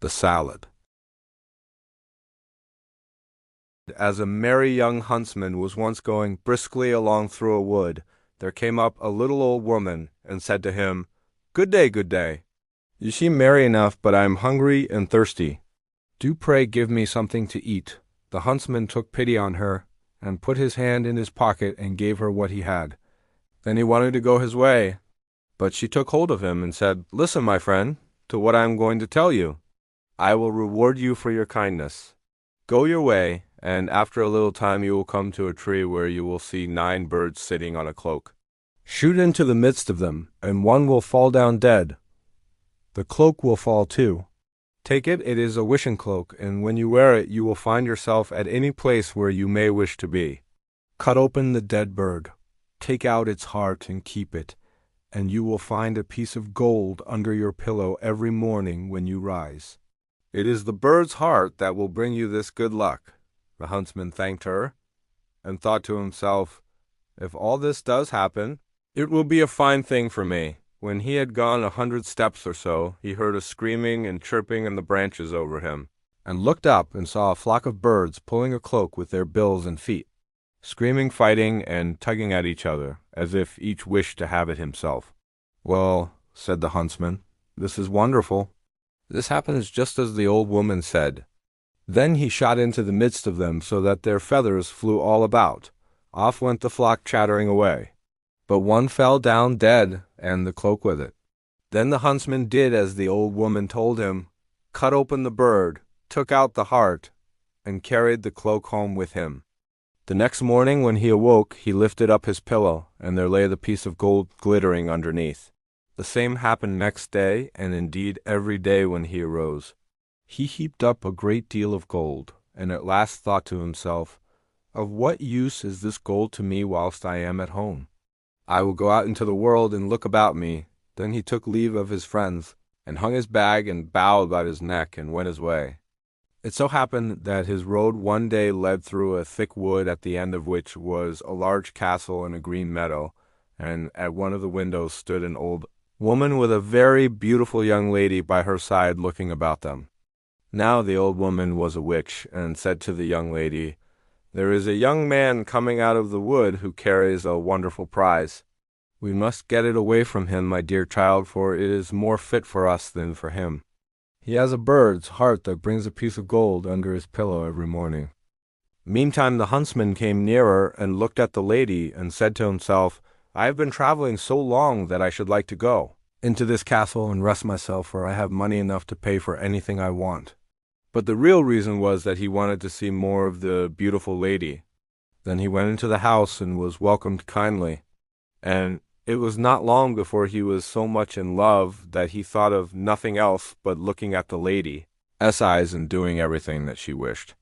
The Salad. As a merry young huntsman was once going briskly along through a wood, there came up a little old woman, and said to him, "Good day, good day. You seem merry enough, but I am hungry and thirsty. Do pray give me something to eat." The huntsman took pity on her, and put his hand in his pocket and gave her what he had. Then he wanted to go his way, but she took hold of him and said, "Listen, my friend, to what I am going to tell you. I will reward you for your kindness. Go your way, and after a little time you will come to a tree where you will see 9 birds sitting on a cloak. Shoot into the midst of them, and one will fall down dead. The cloak will fall too. Take it, it is a wishing cloak, and when you wear it you will find yourself at any place where you may wish to be. Cut open the dead bird, take out its heart and keep it, and you will find a piece of gold under your pillow every morning when you rise. It is the bird's heart that will bring you this good luck." The huntsman thanked her, and thought to himself, "If all this does happen, it will be a fine thing for me." When he had gone 100 steps or so, he heard a screaming and chirping in the branches over him, and looked up and saw a flock of birds pulling a cloak with their bills and feet, screaming, fighting, and tugging at each other, as if each wished to have it himself. "Well," said the huntsman, "this is wonderful. This happens just as the old woman said." Then he shot into the midst of them so that their feathers flew all about. Off went the flock chattering away. But one fell down dead, and the cloak with it. Then the huntsman did as the old woman told him, cut open the bird, took out the heart, and carried the cloak home with him. The next morning when he awoke, he lifted up his pillow, and there lay the piece of gold glittering underneath. The same happened next day, and indeed every day when he arose. He heaped up a great deal of gold, and at last thought to himself, "Of what use is this gold to me whilst I am at home? I will go out into the world and look about me." Then he took leave of his friends, and hung his bag and bough about his neck, and went his way. It so happened that his road one day led through a thick wood, at the end of which was a large castle in a green meadow, and at one of the windows stood an old woman with a very beautiful young lady by her side looking about them. Now the old woman was a witch, and said to the young lady, "There is a young man coming out of the wood who carries a wonderful prize. We must get it away from him, my dear child, for it is more fit for us than for him. He has a bird's heart that brings a piece of gold under his pillow every morning." Meantime the huntsman came nearer and looked at the lady, and said to himself, "I have been traveling so long that I should like to go into this castle and rest myself, for I have money enough to pay for anything I want." But the real reason was that he wanted to see more of the beautiful lady. Then he went into the house and was welcomed kindly, and it was not long before he was so much in love that he thought of nothing else but looking at the lady, eyes, and doing everything that she wished.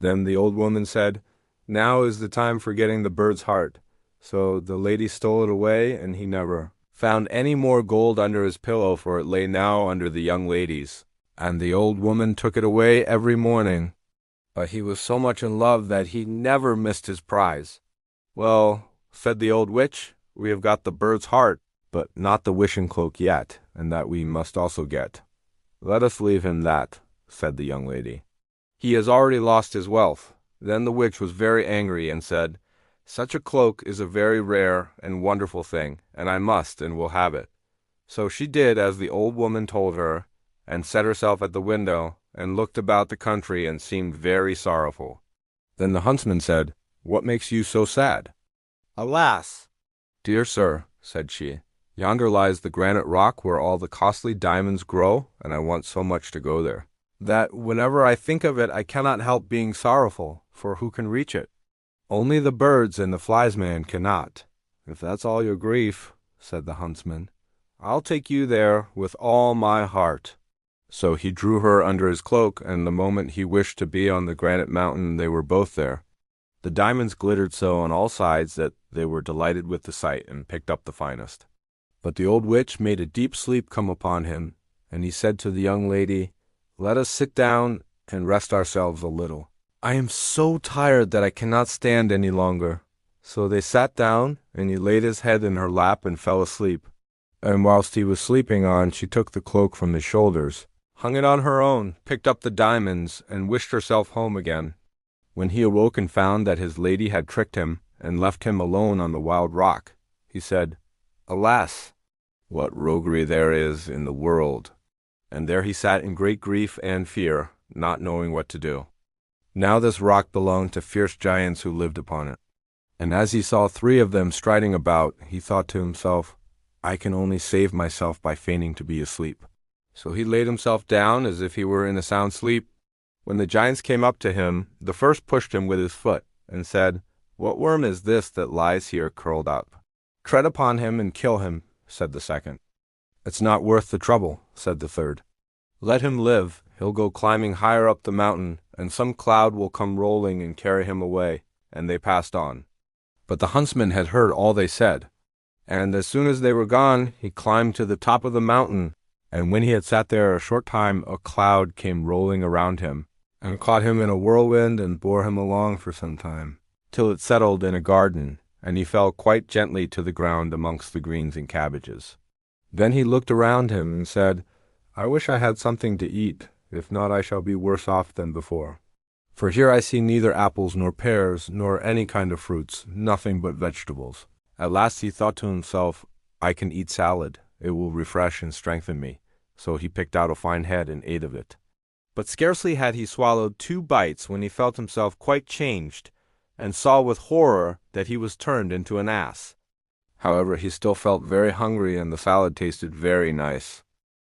Then the old woman said, "Now is the time for getting the bird's heart." So the lady stole it away, and he never found any more gold under his pillow, for it lay now under the young lady's. And the old woman took it away every morning, but he was so much in love that he never missed his prize. "Well," said the old witch, "we have got the bird's heart, but not the wishing cloak yet, and that we must also get." "Let us leave him that," said the young lady. "He has already lost his wealth." Then the witch was very angry, and said, "Such a cloak is a very rare and wonderful thing, and I must and will have it." So she did as the old woman told her, and set herself at the window, and looked about the country, and seemed very sorrowful. Then the huntsman said, "What makes you so sad?" "Alas!" "Dear sir," said she, "yonder lies the granite rock where all the costly diamonds grow, and I want so much to go there, that whenever I think of it I cannot help being sorrowful, for who can reach it? Only the birds and the flies man cannot." "If that's all your grief," said the huntsman, "I'll take you there with all my heart." So he drew her under his cloak, and the moment he wished to be on the granite mountain they were both there. The diamonds glittered so on all sides that they were delighted with the sight, and picked up the finest. But the old witch made a deep sleep come upon him, and he said to the young lady, "Let us sit down and rest ourselves a little. I am so tired that I cannot stand any longer." So they sat down, and he laid his head in her lap and fell asleep. And whilst he was sleeping on, she took the cloak from his shoulders, hung it on her own, picked up the diamonds, and wished herself home again. When he awoke and found that his lady had tricked him and left him alone on the wild rock, he said, "Alas, what roguery there is in the world!" And there he sat in great grief and fear, not knowing what to do. Now this rock belonged to fierce giants who lived upon it. And as he saw 3 of them striding about, he thought to himself, "I can only save myself by feigning to be asleep." So he laid himself down as if he were in a sound sleep. When the giants came up to him, the first pushed him with his foot, and said, "What worm is this that lies here curled up?" "Tread upon him and kill him," said the second. "It's not worth the trouble," said the third. "Let him live. He'll go climbing higher up the mountain, and some cloud will come rolling and carry him away." And they passed on. But the huntsman had heard all they said, and as soon as they were gone, he climbed to the top of the mountain, and when he had sat there a short time, a cloud came rolling around him, and caught him in a whirlwind and bore him along for some time, till it settled in a garden, and he fell quite gently to the ground amongst the greens and cabbages. Then he looked around him and said, "I wish I had something to eat. If not, I shall be worse off than before. For here I see neither apples nor pears, nor any kind of fruits, nothing but vegetables." At last he thought to himself, "I can eat salad. It will refresh and strengthen me." So he picked out a fine head and ate of it. But scarcely had he swallowed 2 bites when he felt himself quite changed, and saw with horror that he was turned into an ass. However, he still felt very hungry, and the salad tasted very nice.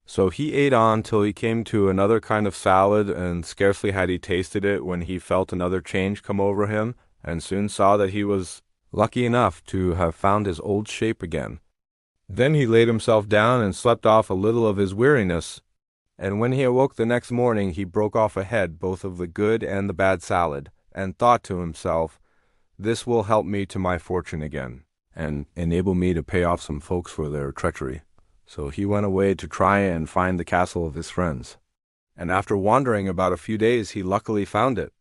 So he ate on till he came to another kind of salad, and scarcely had he tasted it when he felt another change come over him, and soon saw that he was lucky enough to have found his old shape again. Then he laid himself down and slept off a little of his weariness, and when he awoke the next morning he broke off a head both of the good and the bad salad, and thought to himself, "This will help me to my fortune again, and enable me to pay off some folks for their treachery." So he went away to try and find the castle of his friends, and after wandering about a few days he luckily found it.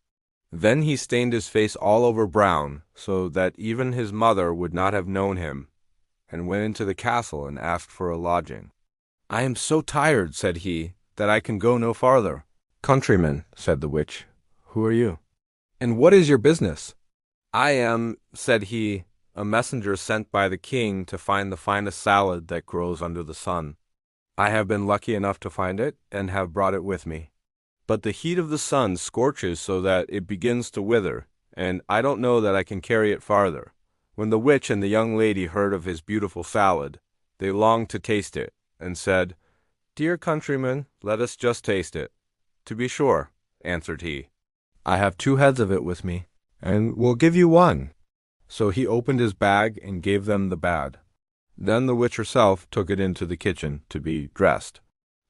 Then he stained his face all over brown, so that even his mother would not have known him, and went into the castle and asked for a lodging. "I am so tired," said he, "that I can go no farther." "Countryman," said the witch, "who are you? And what is your business?" "I am," said he, "a messenger sent by the king to find the finest salad that grows under the sun. I have been lucky enough to find it, and have brought it with me. But the heat of the sun scorches so that it begins to wither, and I don't know that I can carry it farther." When the witch and the young lady heard of his beautiful salad, they longed to taste it, and said, "Dear countryman, let us just taste it." "To be sure," answered he, "I have 2 heads of it with me, and will give you 1. So he opened his bag and gave them the bad. Then the witch herself took it into the kitchen to be dressed,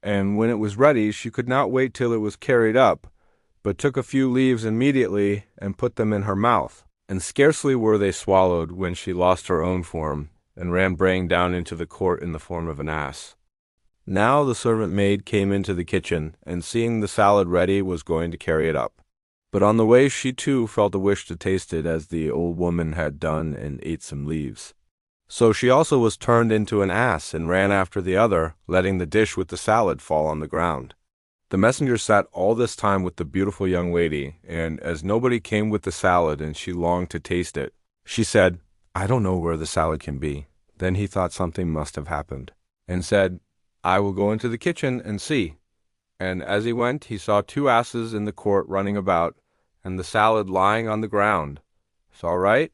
and when it was ready she could not wait till it was carried up, but took a few leaves immediately and put them in her mouth. And scarcely were they swallowed when she lost her own form, and ran braying down into the court in the form of an ass. Now the servant maid came into the kitchen, and seeing the salad ready was going to carry it up. But on the way she too felt a wish to taste it as the old woman had done, and ate some leaves. So she also was turned into an ass, and ran after the other, letting the dish with the salad fall on the ground. The messenger sat all this time with the beautiful young lady, and as nobody came with the salad and she longed to taste it, she said, "I don't know where the salad can be." Then he thought something must have happened, and said, "I will go into the kitchen and see." And as he went, he saw 2 asses in the court running about, and the salad lying on the ground. "It's all right,"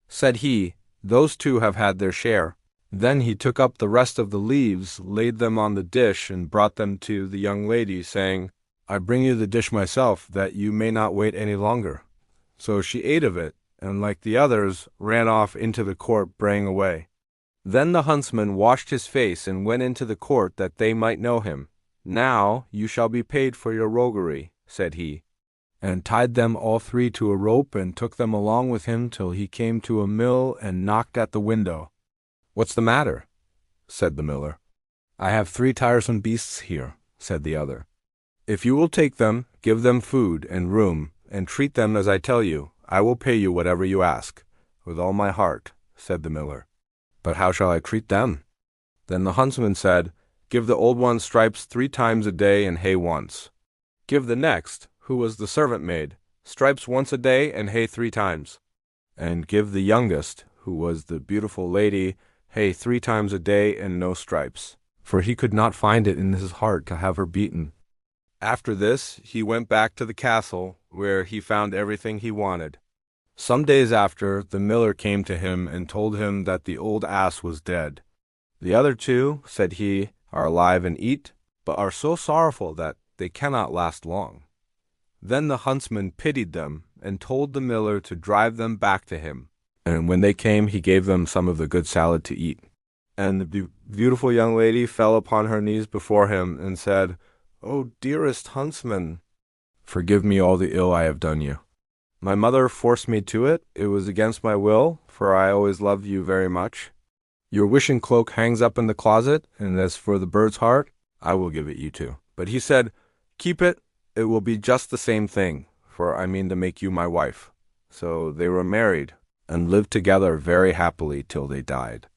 said he, "those 2 have had their share." Then he took up the rest of the leaves, laid them on the dish, and brought them to the young lady, saying, "I bring you the dish myself, that you may not wait any longer." So she ate of it, and like the others, ran off into the court braying away. Then the huntsman washed his face and went into the court that they might know him. "Now you shall be paid for your roguery," said he, and tied them all 3 to a rope, and took them along with him till he came to a mill and knocked at the window. "What's the matter?" said the miller. "I have 3 tiresome beasts here," said the other. "If you will take them, give them food and room, and treat them as I tell you, I will pay you whatever you ask." "With all my heart," said the miller. "But how shall I treat them?" Then the huntsman said, Give the old one stripes 3 times a day and hay once. Give the next, who was the servant maid, stripes once a day and hay 3 times. And give the youngest, who was the beautiful lady, hay 3 times a day and no stripes, for he could not find it in his heart to have her beaten. After this, he went back to the castle, where he found everything he wanted. Some days after, the miller came to him and told him that the old ass was dead. The other two, said he, are alive and eat, but are so sorrowful that they cannot last long. Then the huntsman pitied them, and told the miller to drive them back to him. And when they came, he gave them some of the good salad to eat. And the beautiful young lady fell upon her knees before him, and said, "O dearest huntsman, forgive me all the ill I have done you. My mother forced me to it. It was against my will, for I always loved you very much. Your wishing cloak hangs up in the closet, and as for the bird's heart, I will give it you too." But he said, "Keep it, it will be just the same thing, for I mean to make you my wife." So they were married, and lived together very happily till they died.